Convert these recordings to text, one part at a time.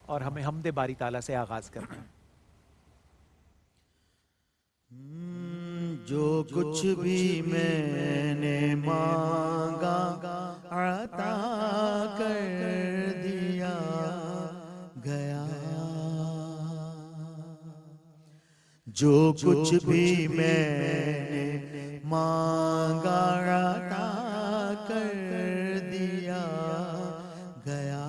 और हमें हमदे बारी ताला से आगाज करना है। जो कुछ भी मैंने मांगा अता कर दिया गया, जो कुछ भी मैंने मांगा अता कर दिया गया,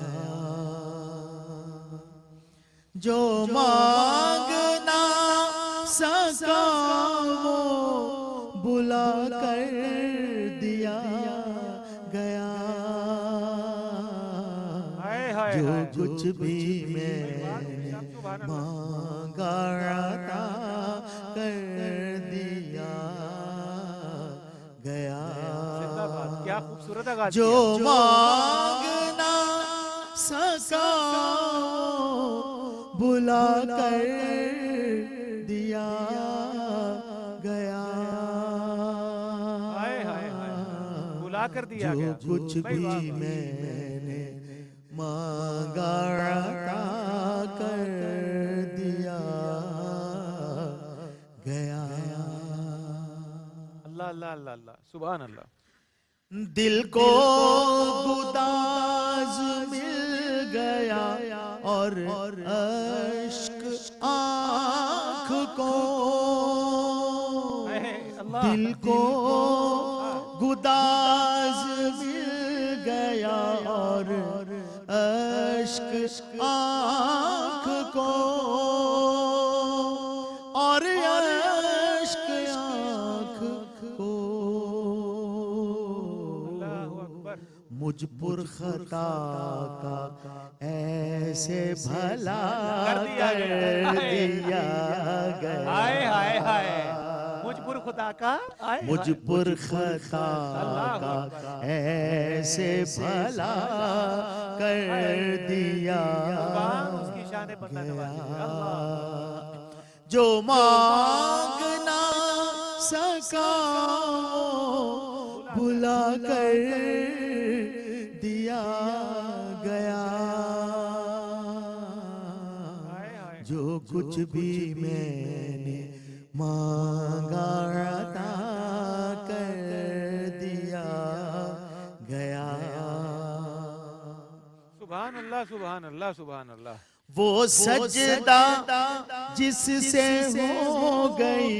जो मांगना सका वो बुला कर दिया गया, जो कुछ भी मैंने मांगा अता कर दिया गया, क्या खूबसूरत आगाज जो किया। मांगना सका बुला कर दिया गया, बुला कर दिया गया। जो कुछ भी मैंने मांगा अता कर दिया गया। अल्लाह अल्लाह अल्लाह अल्लाह, सुभान अल्लाह। दिल को गुदाज मिल गया और अश्क आँख को, दिल को गुदाज मिल गया और अश्क आँख को, और अश्क आँख को मुझ पुर खता का ऐसे भला कर दिया गया। हाय हाय हाय, मुझ पुर खुदा का, मुझ पुर खता का ऐसे भला कर दिया उसकी शान बंदा नवाज़ी। जो मांगना सका बुला कर दिया गया, जो कुछ भी मैंने मांगा अता कर दिया गया। सुभान अल्लाह सुभान अल्लाह सुभान अल्लाह। वो सजदा जिससे हो गई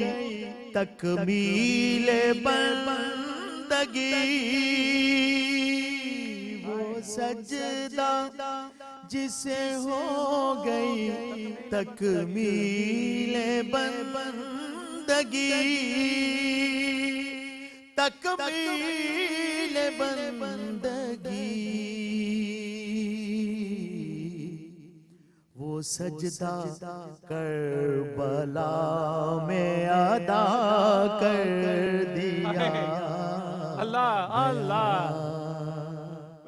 तकमील बंदगी, वो सजदा जिसे हो गई तकमील बंदगी, तकमील बंदगी, वो सजदा करबला में अदा कर दिया। अल्लाह अल्लाह,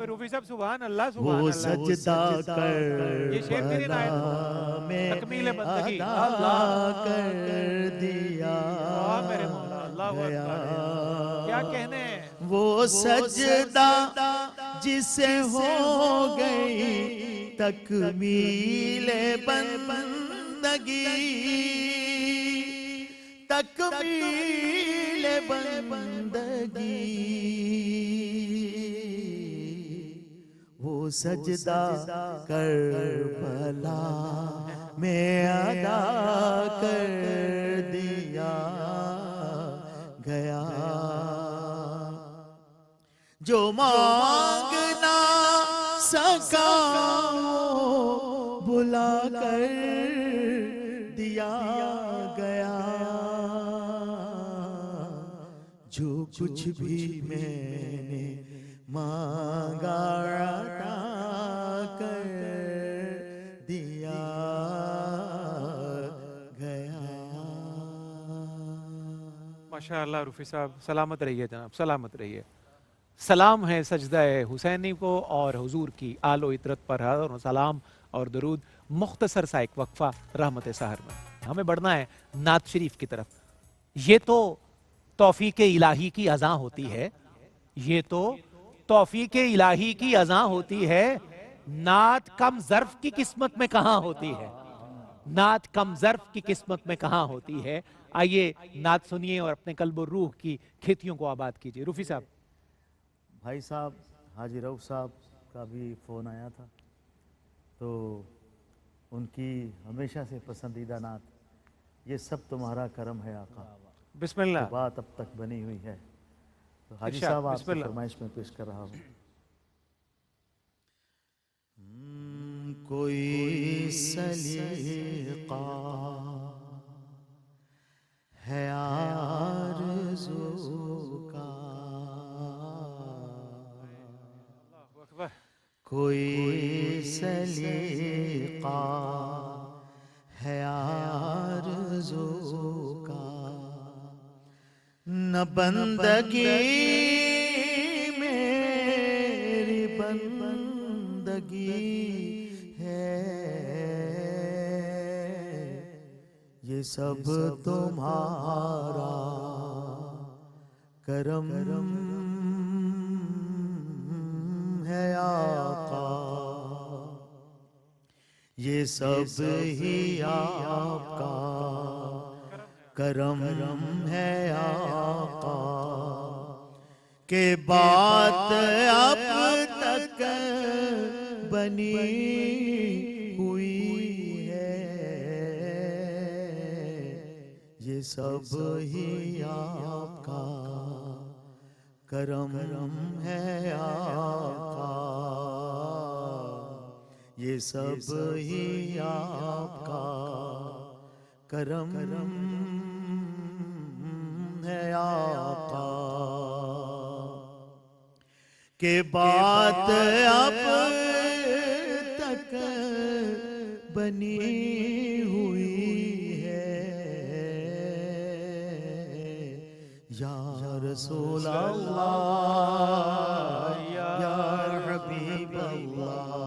रूफी साहब सुभान अल्लाह सुभान अल्लाह। वो सजदा करबला में तकमील बंदगी अदा कर दिया मेरे मौला, अल्लाह अकबर। क्या कहने, वो सजदा जिसे हो गई तकमील बंदगी, तकमील बंदगी, वो सजदा करबला में अदा कर दिया गया, जो मांगना सका बुला कर दिया गया, जो कुछ भी मैंने मांगा अता कर दिया गया। माशाअल्लाह रूफी साहब, सलामत रहिए जनाब, सलामत रहिए। सलाम है सजदा हुसैनी को और हुजूर की आलो इतरत पर हज़ारों सलाम और दरूद। मुख्तसर सा एक वक्फा रहमत सहर में, हमें बढ़ना है नात शरीफ की तरफ। ये तो तौफीक इलाही की अज़ा होती है, ये तो तौफीक इलाही की अज़ा होती है, नात कम ज़र्फ की किस्मत में कहां होती है, नात कम ज़र्फ की किस्मत में कहां होती है। आइए नात सुनिए और अपने कल्ब और रूह की खेतियों को आबाद कीजिए। रूफी साहब। भाई साहब हाजी रऊफ साहब का भी फ़ोन आया था, तो उनकी हमेशा से पसंदीदा नात ये सब तुम्हारा करम है आका, बिस्मिल्लाह। तो बात अब तक बनी हुई है। तो हाजी इरशाद, साहब आपसे बिस्मिल्लाह। फरमाइश में पेश कर रहा हूँ। कोई सलीका है आरज़ू का, कोई सलीका है आरज़ू का, न बंदगी मेरी बंदगी है, ये सब तुम्हारा करम है आका, ये सब ही आपका करम है आका, के बात अब तक बनी हुई है, ये सब ही आपका करम है आका, ये सब ही आपका करम है आका, के बात अब तक बनी हुई है, या रसूल अल्लाह या हबीब अल्लाह।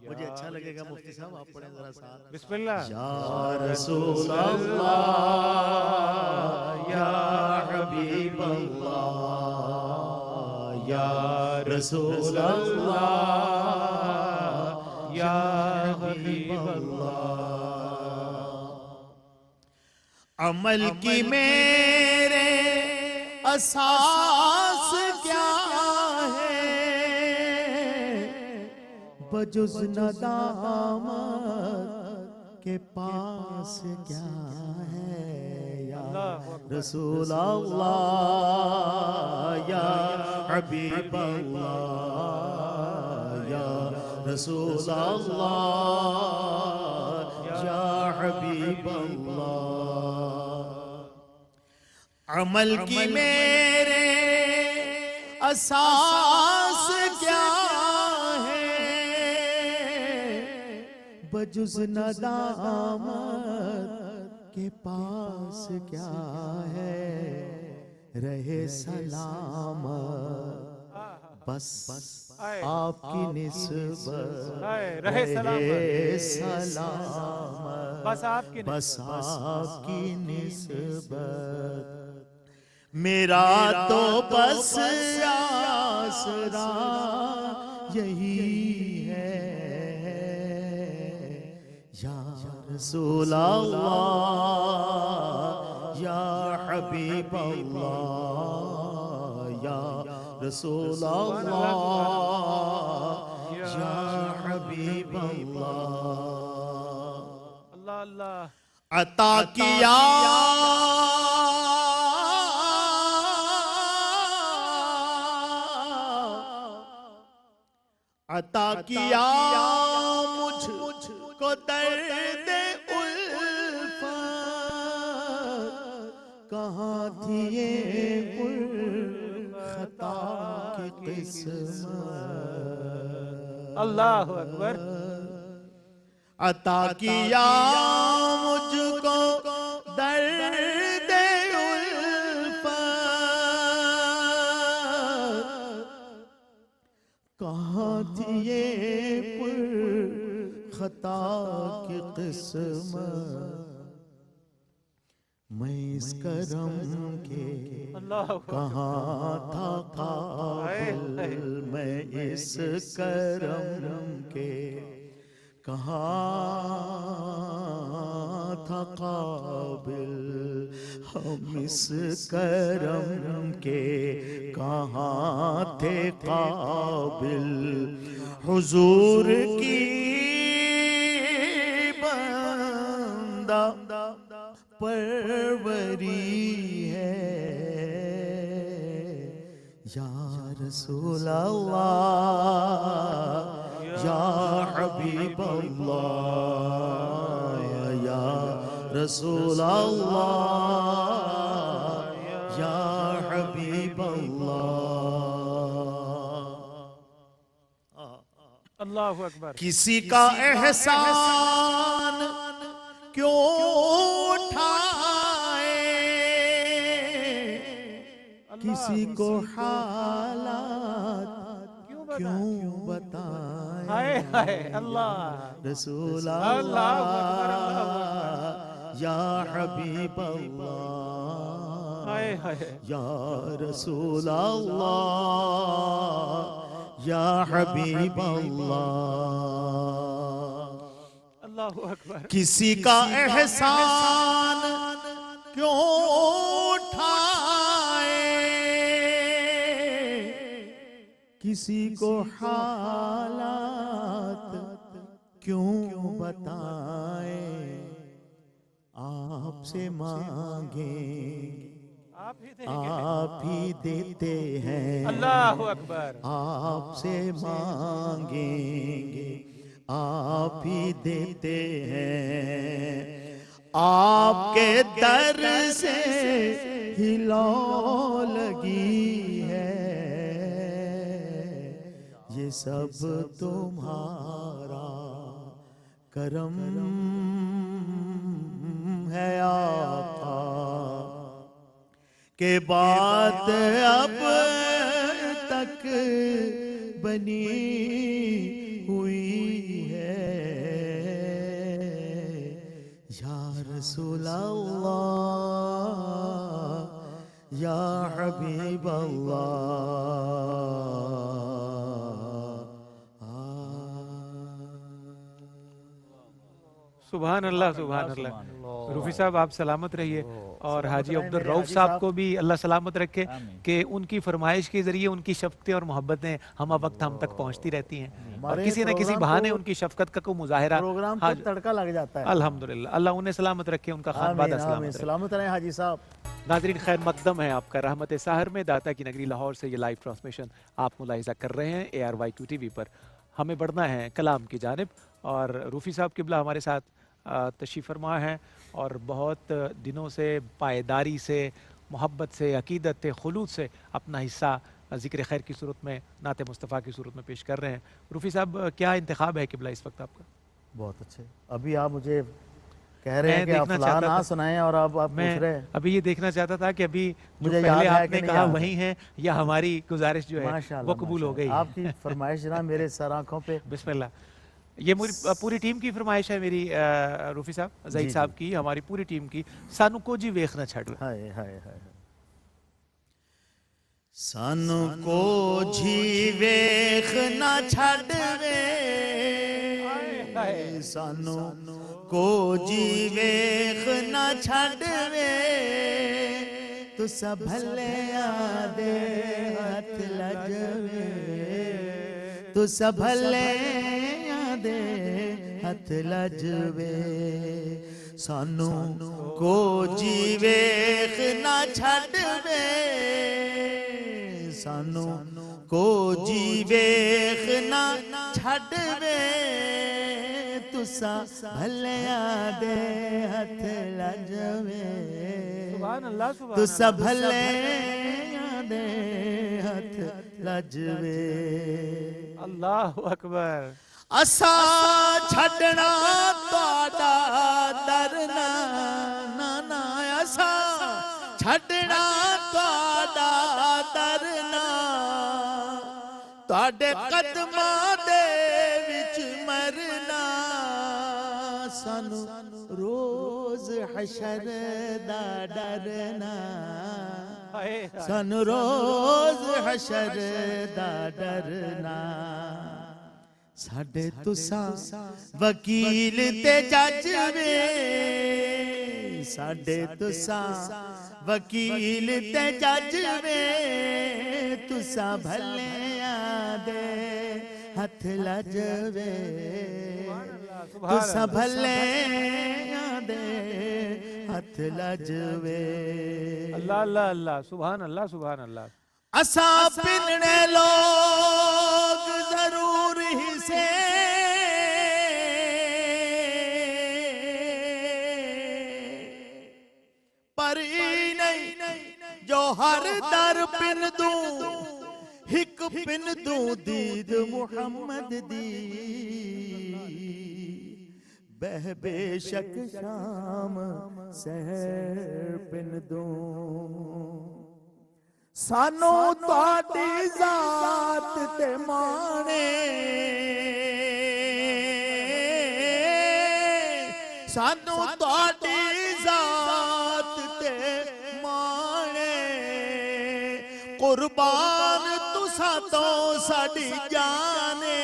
मुझे अच्छा लगेगा मुफ्ती साहब आप पढ़ें जरा साथ। बिस्मिल्लाह। या रसूल अल्लाह या हबीब अल्लाह, या रसूल अल्लाह या या हबीब हबीब अल्लाह। अमल की मेरे असास क्या है, बजुज़ नदामत के पास क्या है, या रसूल अल्लाह या हबीब अल्लाह, या रसूल अल्लाह या हबीब अल्लाह। अमल की मेरे असास क्या है, बजुज़ नदामत के पास क्या है, रहे सलामत बस आपकी निस्बत, रहे सलामत बस आपकी बस आपकी निस्बत, मेरा तो बस आसरा यही है, या रसूल अल्लाह या हबीब अल्लाह, या रसूल अल्लाह या हबीब अल्लाह। अल्लाह अल्लाह। अता किया अता किया मुझको दर्द उल्फत, कहाँ थी ये खता की किस्मत। अल्लाहु अकबर। अता किया मुझको दर्द उल्फत, कहाँ थी ये खता की किस्मत। मैं इस करम के अल्लाह कहाँ था काबिल, मैं इस करम के कहाँ था काबिल, हम इस करम के कहाँ थे काबिल, हुजूर की बंदा परवरी है, या रसूल अल्लाह या हबीब अल्लाह, या रसूल अल्लाह या हबीब अल्लाह। अल्लाहु अकबर। किसी का एहसान क्यों उठाए, किसी को हालात क्यों बताए, हाय हाय अल्लाह, रसूल अल्लाहु अकबर, अल्लाहु अल्लाह या हबीब अल्लाह, हाय हाय, या रसूल अल्लाह या हबीब अल्लाह। अल्लाहु अकबर। किसी का एहसान क्यों उठाए, किसी को हालात क्यों बताए, आपसे मांगे आप ही देंगे। आप ही देते हैं, अल्लाहु अकबर। आपसे मांगेंगे आप ही देते हैं, आपके दर से ही लौ लगी है, ये सब तुम्हारा करम है आका, के बात अब तक बनी हुई है, या रसूल अल्लाह या हबीब अल्लाह। सुभान अल्लाह, सुभान अल्लाह। रूफी साहब आप सलामत रहिए, और हाजी अब्दुल रऊफ साहब को भी अल्लाह सलामत रखे कि उनकी फरमाइश के जरिए उनकी शफ़क़तें और मोहब्बतें हम वक्त हम तक पहुंचती रहती हैं, और किसी न किसी बहाने उनकी शफ़क़त का कोई मुजाहिरा प्रोग्राम को तड़का लग जाता है। अल्हम्दुलिल्लाह, अल्लाह उन्हें सलामत रखे, उनका खानबादा सलामत रखे। सलामत रहे हाजी साहब। नाज़रीन, खैर मकदम है आपका रहमत साहर में, दाता की नगरी लाहौर से ये लाइव ट्रांसमिशन आप मुलाहिज़ा कर रहे हैं ARYQ TV पर। हमें बढ़ना है कलाम की जानिब, और रूफ़ी साहब किबला हमारे साथ तशरीफ़ फरमा है, और बहुत दिनों से पायदारी से, मोहब्बत से, अकीदत से, खुलूस से अपना हिस्सा ज़िक्र खैर की सूरत में, नात मुस्तफ़ा की सूरत में पेश कर रहे हैं। रूफ़ी साहब, क्या इंतखाब है किबला इस वक्त आपका? बहुत अच्छे। अभी आप मुझे कह रहे हैं कि आप देखना फलां चाहता ना था। सुनाएं, और आप पूछ रहे मैं हैं। अभी ये देखना चाहता था कि अभी जो मुझे पहले याद है कि आपने नहीं कहा याद है। वही है, या हमारी गुजारिश जो है माशाअल्लाह, वो कबूल हो माशाअल्लाह। गई। आपकी फरमाइश जनाब मेरे सर आंखों पे। बिस्मिल्लाह। ये मेरी पूरी टीम की फरमाइश है, मेरी रूफी साहब, ज़ईद जी, साहब जी। की, हमारी पूरी टीम की। सानू को जी वेखना छड़ वे। हाय हाय हाय। सानू को जी वेख ना छड़वे, सानू को जी वेख ना छड़वे, तू सब भले आदे हथ लजवे, तू सब भले आदे हथ लजवे, सानू को जी वेख ना छड़वे, सानू को जी वेख ना छड़वे, तुसा भलिया दे हथ लजवे, सुभान अल्लाह, सुभान तुसा अल्लाह। भलिया दे हथ लजवे, अल्लाहु अकबर। असा छड़ना तुहाडा दरना ना ना, असा छड़ना तुहाडा दरना, तुहाडे कदमां दे विच मरना, सानू रोज हशर दा डरना हाय सानू रोज हशर दा डरना साडे तुसां वकील ते जज वे साडे तुसां वकील ते जज वे तुसां भलेयां दे हथ लजवे तुसां भलेयां दे हथ लजवे अल्लाह अल्लाह अल्लाह सुभान अल्लाह सुभान अल्लाह। असा पिनने लोग जरूर ही से पर नहीं जो हर दर पिन दूं हिक पिन दूं दीद मुहम्मद दी बह बेशक शाम सहर पिन दूं सानू तुहाडी जात ते माणे सानू तुहाडी जात ते माणे कुर्बान तुसा तो साडी जाने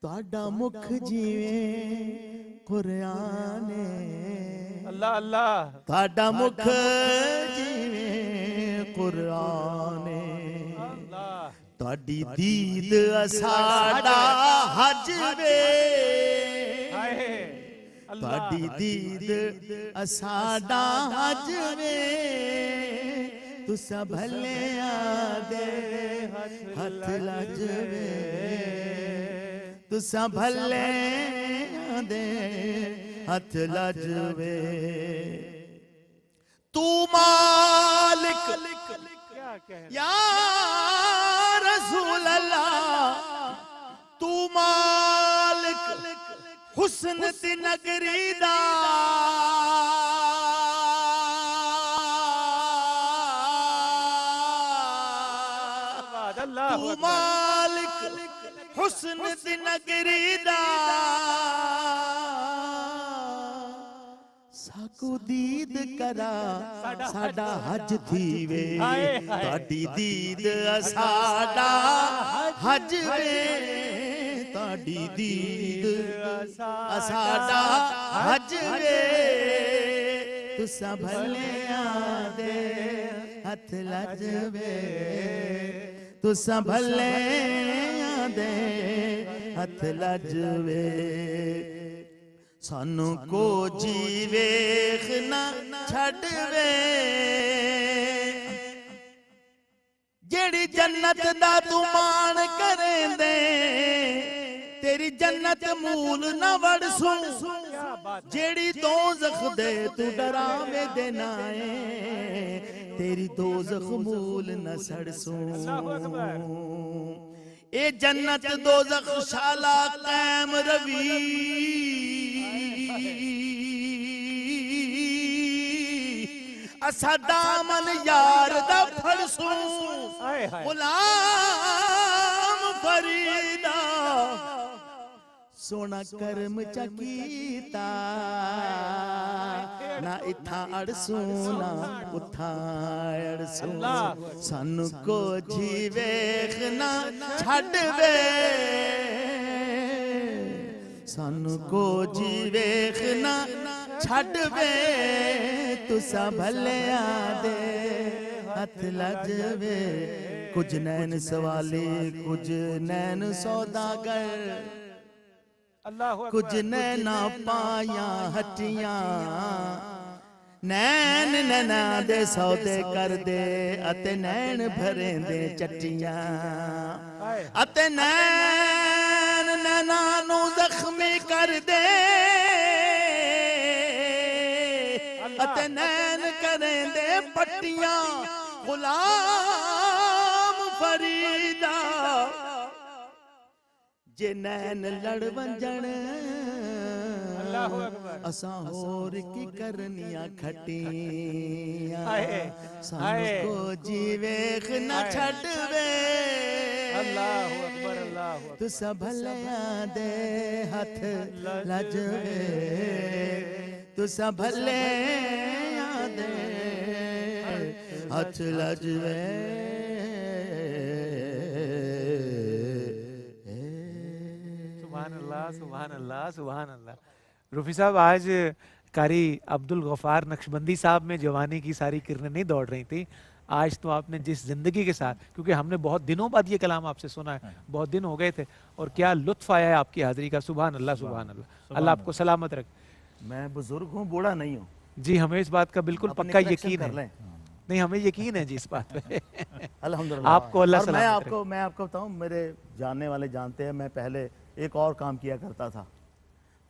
तुहाडा मुख जिवें कुराने अल्लाह अल्लाह तुहाडा मुख जिवें कुराने अल्लाह तुहाडी दीद साडा हज वे हाय अल्लाह तुहाडी दीद साडा हज वे तुसा भलेयां दे हथ लजवे तुसा भलेयां दे हथ लजवे तू मालिक क्या कह या रसूल अल्लाह तू मालिक हुस्न दी नगरी दा अल्लाह तू मालिक हुस्न दी नगरी दा साकू दीद करा साडा हज थीवे तुहाडी दीद साडा हज वे तुहाडी दीद साडा हज वे तुसा भलेयां दे हथ लजवे तुसा भलेयां दे हथ लजवे सानू को जीवेख ना छड़वे जेड़ी जन्नत दा तू मान करेंदे तेरी जन्नत मूल ना वड़सू जेड़ी दोज़ख दे तू डरावे देना है तेरी दोज़ख मूल न सड़सू ए जन्नत दोज़ख शाला कैम रवी असा दामन यार दा फड़सू गुलाम फरीदा सोना कर्म चकीता ना इथा अड़सू ना उथा अड़सू सानू को जीवेख ना छड़वे सानू को जीवेख ना छड़वे तुसा भलेयां दे हथ लजवे कुछ नैन सवाले कुछ नैन सौदागर कुछ नैना पाया हटियां नैन नैना दे सौदे कर दे अते नैन भरे दे चट्टियां अते नैन नैना नू जख्मी कर दे अते नैन करें दे पट्टियां गुलाम फरीदा जे नैन लड़ वंजण असा होर की करनिया खटियां सानू को जीवेख न छड़वे अल्लाहु अकबर अल्लाहु तुसा भलिया दे हथ लजवे तुसा भलिया दे हथ लजवे सुभान अल्लाह सुभान अल्लाह सुभान अल्लाह। रूफी साहब, आज कारी अब्दुल गफार नक्शबंदी साहब में जवानी की सारी किरणें नहीं दौड़ रही थी। आज तो आपने जिस जिंदगी के साथ, क्योंकि हमने बहुत दिनों बाद ये कलाम आपसे सुना है, बहुत दिन हो गए थे, और क्या लुत्फ आया है आपकी हाजिरी का। सुभान अल्लाह सुभान अल्लाह। अल्लाह आपको सलामत रखे। मैं बुजुर्ग हूँ, बूढ़ा नहीं हूँ। जी, हमें इस बात का बिल्कुल अपनी पक्का correction यकीन कर है। लें। नहीं, हमें यकीन है जी इस बात पे। अल्हम्दुलिल्लाह। आपको अल्लाह और मैं सलामत आपको बताऊं, मेरे जानने वाले जानते हैं, मैं पहले एक और काम किया करता था।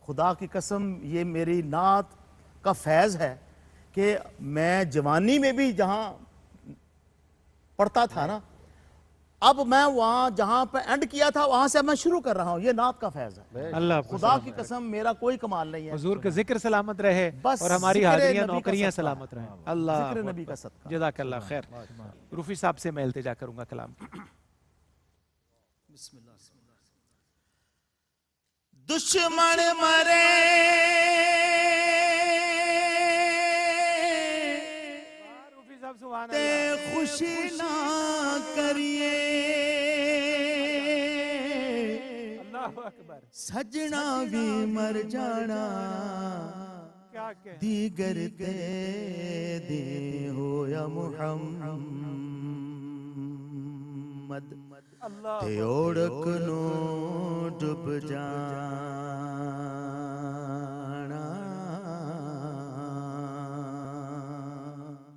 खुदा की कसम, ये मेरी नात का फैज़ है कि मैं जवानी में भी जहां पढ़ता था ना, अब मैं वहां जहां पे एंड किया था वहां से मैं शुरू कर रहा हूं। ये नात का फैज़ है। अल्लाह आपको खुदा सलामत की रखे। कसम, मेरा कोई कमाल नहीं है। हुजूर का जिक्र सलामत रहे बस और हमारी जिक्र हाजिरियां नबी का नौकरियां सदका। सलामत रहे। अल्लाह जिक्र नबी का सदका। जज़ाकल्लाह खैर। रूफी साहब से मैं इल्तिजा करूंगा कलाम की। दुश्मन मरे रूफी साहब सुभान ते अल्लाह। खुशी ना करिए अल्लाहु अकबर। सजना भी मर जाना क्या कह दीगर ते दे हो या मुहम्मद अल्लाह ते ओढ़क नो डूब जाना।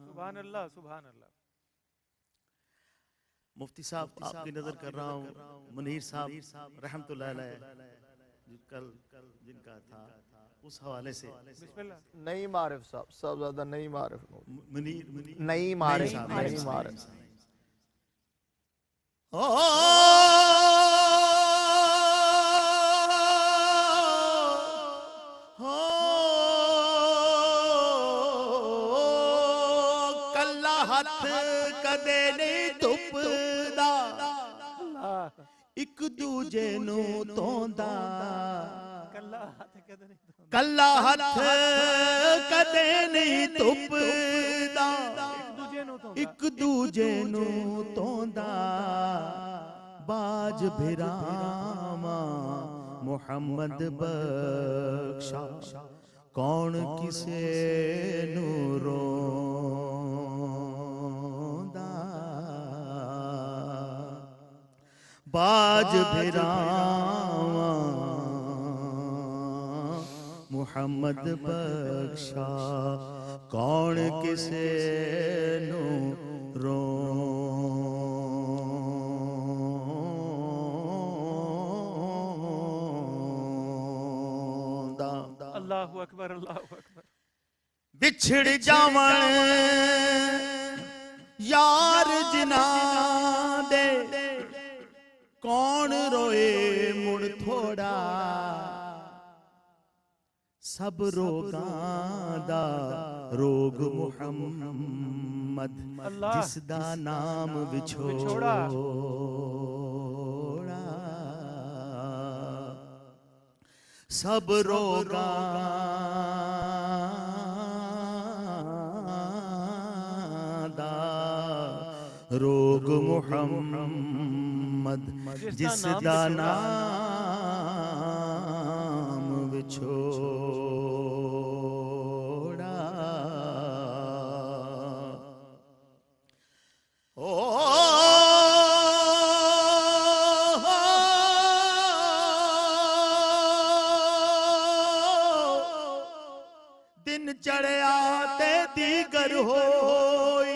सुभान अल्लाह सुभान अल्लाह। मुफ्ती साहब, आपकी नजर कर रहा हूँ, मुनीर साहब रहमतुल्लाह अलैह कल जिनका था, उस हवाले से बिस्मिल्लाह। नहीं मारिफ साहब, सब ज्यादा नहीं मारिफ मुनीर नहीं मारिफ साहब, नहीं मारिफ। ओ कल्ला हथ कदे नहीं तुपदा एक दूजे नू तोंदा कल्ला हाथ कदे नहीं धोंदा। कल्ला हथ कदे नहीं तुपदा दूजे नु तो एक दूजे नू तोंदा बाज भिरामा मुहम्मद बख्शा कौन किसे नू रोंदा बाज भिरामा मुहम्मद बख्शा कौन किसे नू रोंदा अल्लाहु अकबर अल्लाहु अकबर। बिछड़ जावण यार जिना दे कौन रोए मुड़ थोड़ा सब रोगां दा रोग मुहम्मद अल्लाह। जिस दा नाम विछोड़ा। विछोड़ा सब रोगां दा रोग मुहम्मद जिस दा नाम विछोड़ा। ओ दिन चढ़िया ते दीगर होई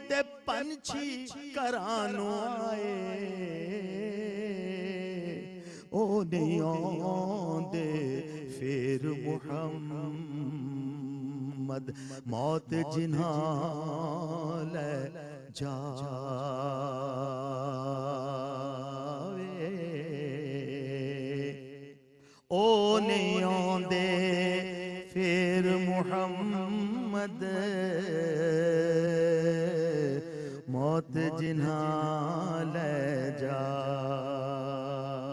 ते पंछी करानो आए ओ नहीं आंदे फिर मुहम्मद मौत जिन्हां ले जावे ओ नहीं आंदे फिर मुहम्मद मौत जिन्हां ले जावे।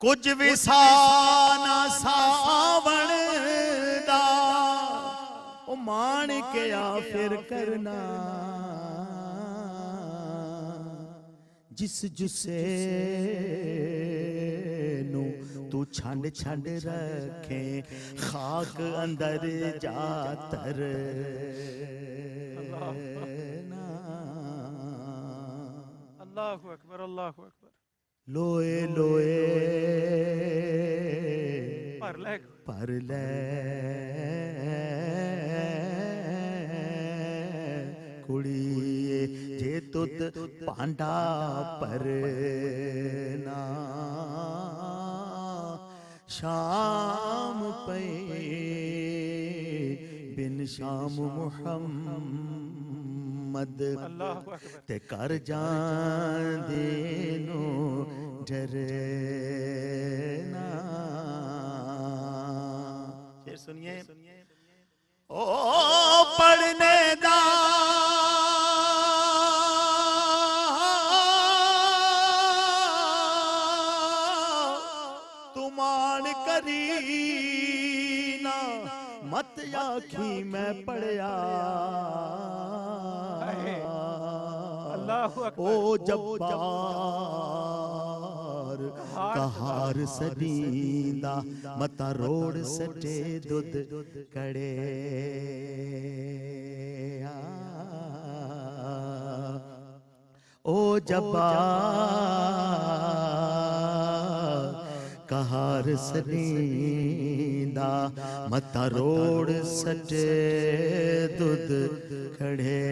ਕੁਝ ਵਿਸਾਨਾ ਸਾਵਣ ਦਾ ਉਹ ਮਾਣ ਕੇ ਆ ਫਿਰ ਕਰਨਾ ਜਿਸ ਜੁਸੇ ਨੂੰ ਤੂੰ ਛੰਡ ਛੰਡ ਰੱਖੇ ਖਾਕ ਅੰਦਰ ਜਾ ਤਰ अल्लाहु अकबर, अल्लाहु अकबर। ਲੋਏ ਲੋਏ भर ले ਪਰ ਲੈ ਕੁੜੀਏ ਜੇ ਤੁਤ ਭਾਂਡਾ ਭਰਨਾ ਸ਼ਾਮ ਪਈ ਬਿਨ ਸ਼ਾਮ ਮੁਹੰਮਦ अल्लाहु अकबर। ਤੇ ਕਰ ਜਾਂਦੇ ਨੂੰ ਡਰਨਾ ਫਿਰ ਸੁਣੀਏ ਓ ਪੜਨੇ ਦਾ ਤੂੰ ਮਾਣ ਕਰੀ ਨਾ ਮਤ ਆਖੀ ਮੈਂ ਪੜਿਆ अल्लाहु अकबर। ओ जब्बार कहार सदींदा मता रोड सटे दुध कड़े ओ जब्बार कहार सदींदा मता रोड सटे दुध कड़े।